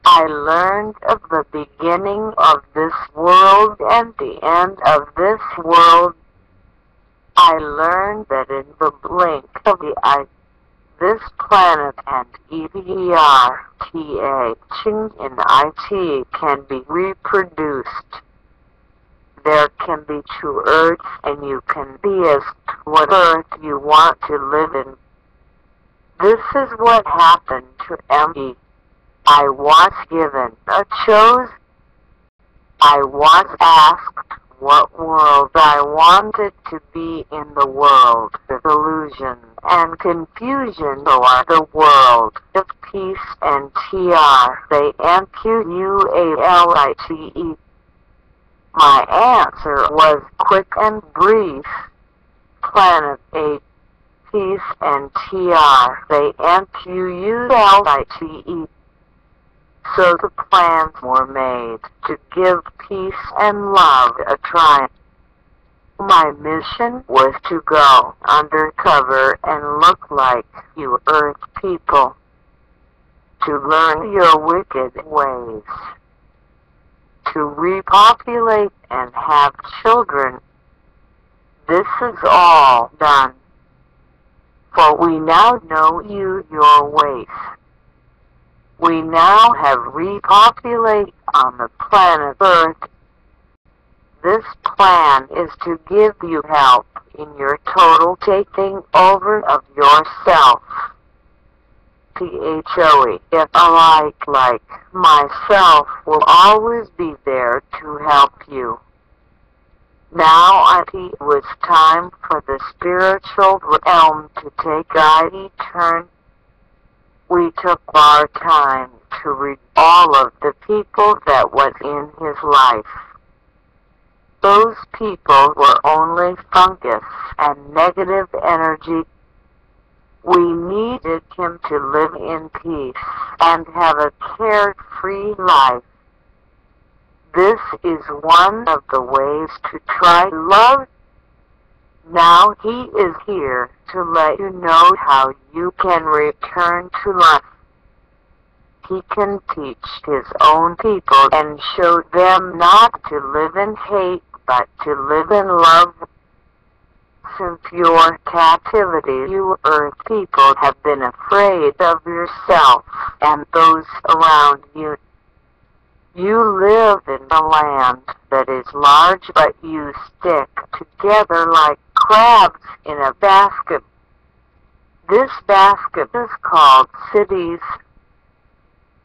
I learned of the beginning of this world and the end of this world. I learned that in the blink of the eye, this planet and ching in IT can be reproduced. There can be two Earths, and you can be as what Earth you want to live in. This is what happened to me. I was given a choice. I was asked what world I wanted to be in the world of illusion and confusion, or the world of peace and THENQUUALITE. My answer was quick and brief. Planet 8, peace and THENQUUALITE. So the plans were made to give peace and love a try. My mission was to go undercover and look like you Earth people, to learn your wicked ways, to repopulate and have children. This is all done, for we now know you your ways. We now have repopulated on the planet Earth. This plan is to give you help in your total taking over of yourself. THOE, if alike like myself, will always be there to help you. Now it was time for the spiritual realm to take a turn. We took our time to read all of the people that was in his life. Those people were only fungus and negative energy. We needed him to live in peace and have a carefree life. This is one of the ways to try love. Now he is here to let you know how you can return to life. He can teach his own people and show them not to live in hate, but to live in love. Since your captivity, you Earth people have been afraid of yourself and those around you. You live in a land that is large, but you stick together like crabs in a basket. This basket is called cities.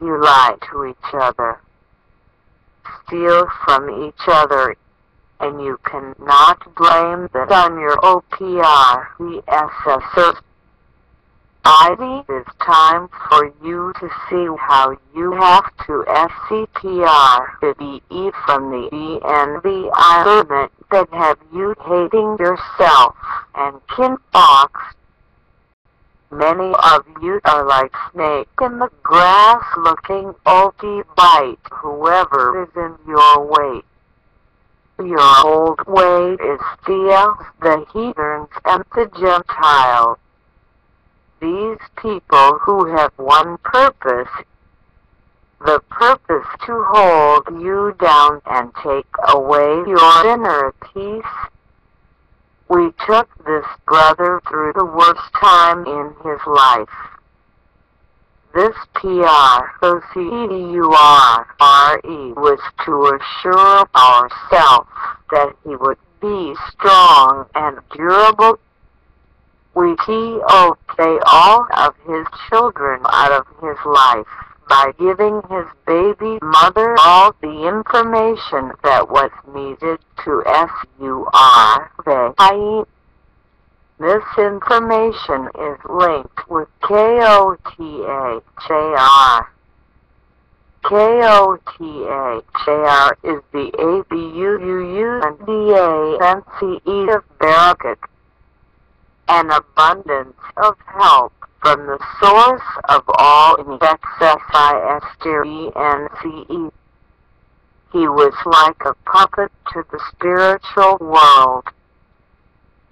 You lie to each other, steal from each other, and you cannot blame that on your OPRESSors. It is time for you to see how you have to SCPR the BE from the environment that have you hating yourself and kinfolks. Many of you are like snake in the grass looking to bite whoever is in your way. Your old way is still the heathens and the Gentiles. These people who have one purpose, the purpose to hold you down and take away your inner peace. We took this brother through the worst time in his life. This PROCEDURRE was to assure ourselves that he would be strong and durable. We TOK all of his children out of his life by giving his baby mother all the information that was needed to SUR. This information is linked with KOTAJR. KOTAJR is the ABUUUNDANCE of Barricade, an abundance of help from the source of all NUSKQU. He was like a puppet to the spiritual world.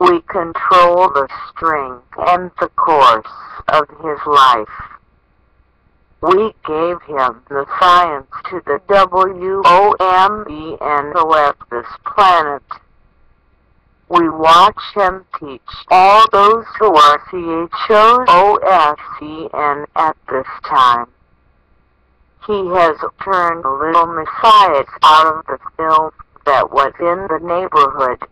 We control the string and the course of his life. We gave him the science to the WOMBNO of this planet. We watch him teach all those who are CHOSCN at this time. He has turned little messiahs out of the filth that was in the neighborhood.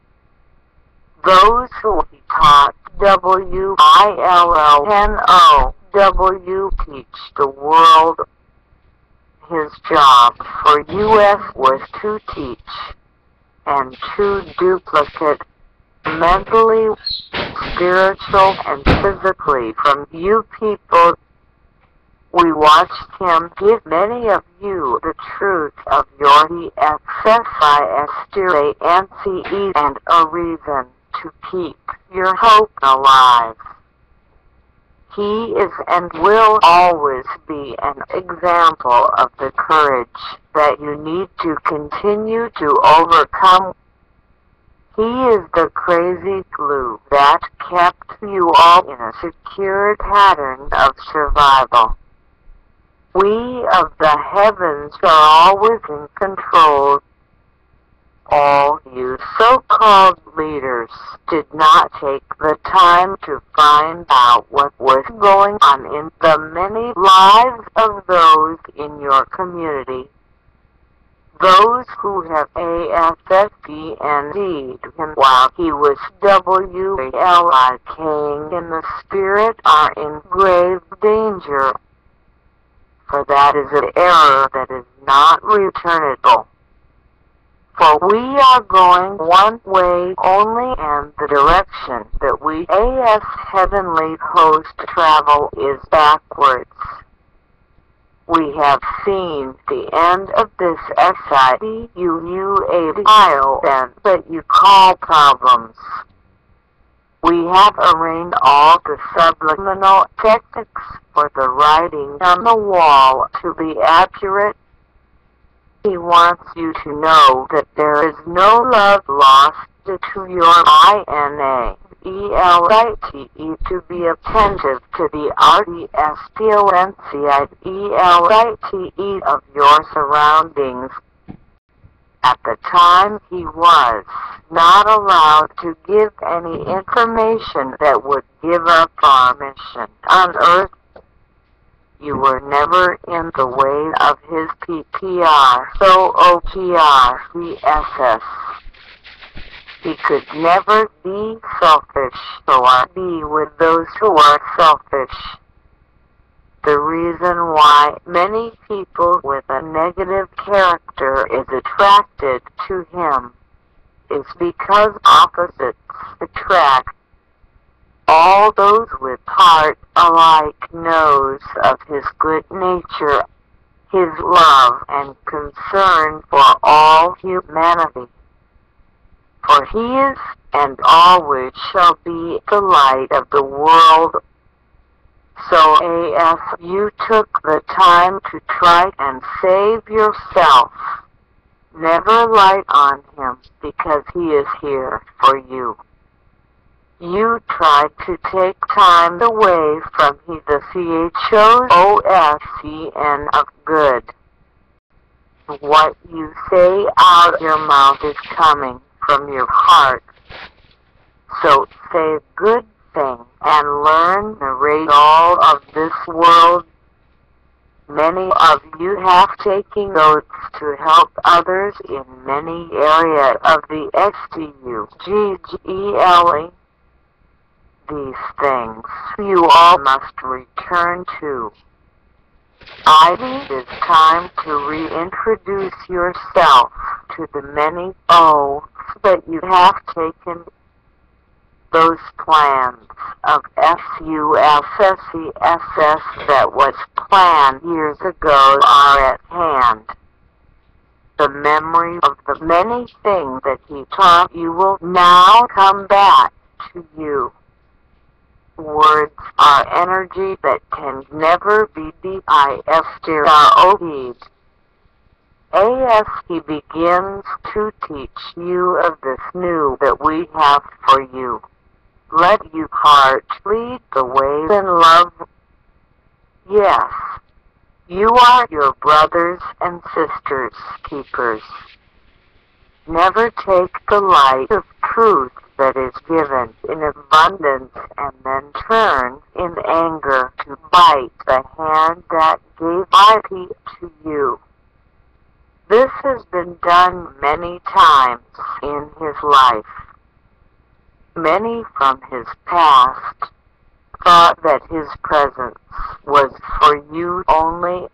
Those who he taught WILLNOW teach the world. His job for US was to teach and to duplicate mentally, spiritual, and physically from you people. We watched him give many of you the truth of your EXSISTRANCE and a reason to keep your hope alive. He is and will always be an example of the courage that you need to continue to overcome. He is the crazy glue that kept you all in a secure pattern of survival. We of the heavens are always in control. All you so-called leaders did not take the time to find out what was going on in the many lives of those in your community. Those who have AFSPND'd him while he was WALIKing in the spirit are in grave danger, for that is an error that is not returnable. For we are going one way only, and the direction that we AS heavenly host travel is backwards. We have seen the end of this SIDUUADIO that you call problems. We have arranged all the subliminal techniques for the writing on the wall to be accurate. He wants you to know that there is no love lost to your INAELITE to be attentive to the RDSTONCIELITE of your surroundings. At the time, he was not allowed to give any information that would give up our mission on Earth. You were never in the way of his PPR, so OPR, He could never be selfish or be with those who are selfish. The reason why many people with a negative character is attracted to him is because opposites attract. All those with heart alike knows of his good nature, his love and concern for all humanity. For he is and always shall be the light of the world. So AF, you took the time to try and save yourself. Never light on him, because he is here for you. You tried to take time away from the CHOSCN of good. What you say out your mouth is coming from your heart. So say a good thing and learn to narrate all of this world. Many of you have taken notes to help others in many areas of the STUGGELE. These things you all must return to. It is time to reintroduce yourself to the many oaths that you have taken. Those plans of SUSSESS that was planned years ago are at hand. The memory of the many things that he taught you will now come back to you. Words are energy that can never be destroyed. As he begins to teach you of this new that we have for you, let your heart lead the way in love. Yes, you are your brothers and sisters' keepers. Never take the light of truth that is given in abundance and then turn in anger to bite the hand that gave IP to you. This has been done many times in his life. Many from his past thought that his presence was for you only.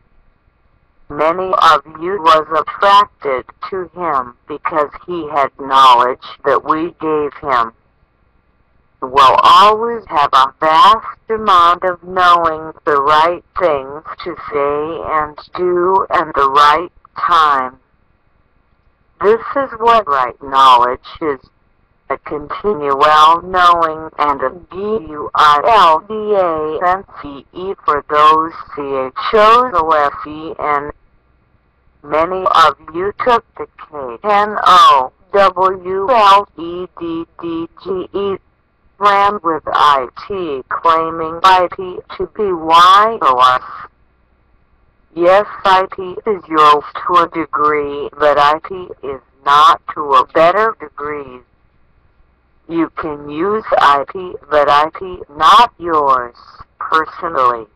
Many of you was attracted to him because he had knowledge that we gave him. Will always have a vast amount of knowing the right things to say and do and the right time. This is what right knowledge is. A continual knowing and a GUILDANCE for those CHOSOFEN. Many of you took the KNOWLEDDGE, ran with IT, claiming IP to be YOS. Yes, IP is yours to a degree, but IP is not to a better degree. You can use IP, but IP not yours personally.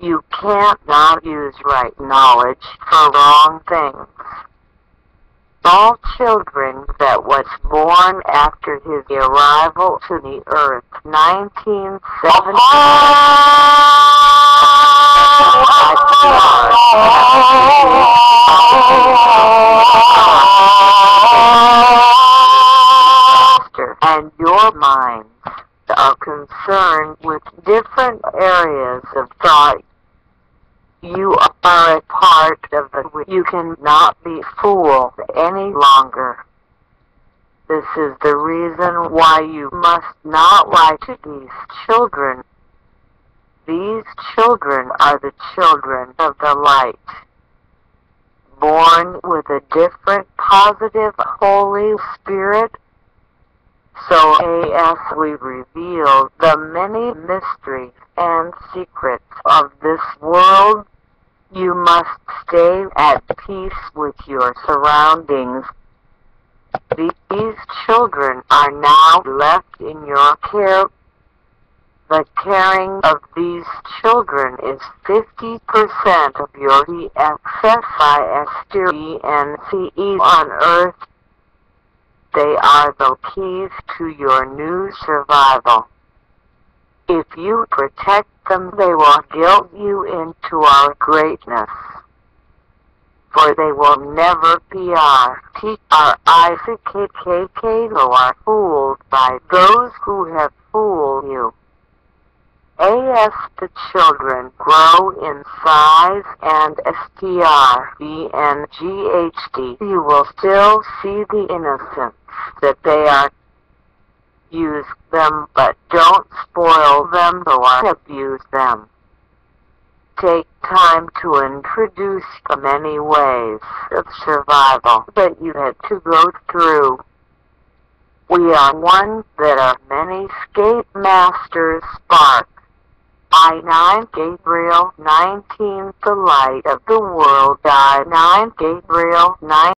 You can't not use right knowledge for wrong things. All children that was born after his arrival to the earth, 1970. And your minds are concerned with different areas of thought. You are a part of the you cannot be fooled any longer. This is the reason why you must not lie to these children. These children are the children of the light, born with a different positive Holy Spirit. So as we reveal the many mysteries and secrets of this world, you must stay at peace with your surroundings. These children are now left in your care. The caring of these children is 50% of your EXSISTENCE on earth. They are the keys to your new survival. If you protect them, they will guilt you into our greatness. For they will never be our TRICKKK who are fooled by those who have fooled you. As the children grow in size and STRBNGHD, you will still see the innocence that they are. Use them, but don't spoil them or abuse them. Take time to introduce the many ways of survival that you had to go through. We are one that are many escape masters spark. I-9 Gabriel 19, the light of the world. I-9 Gabriel 19.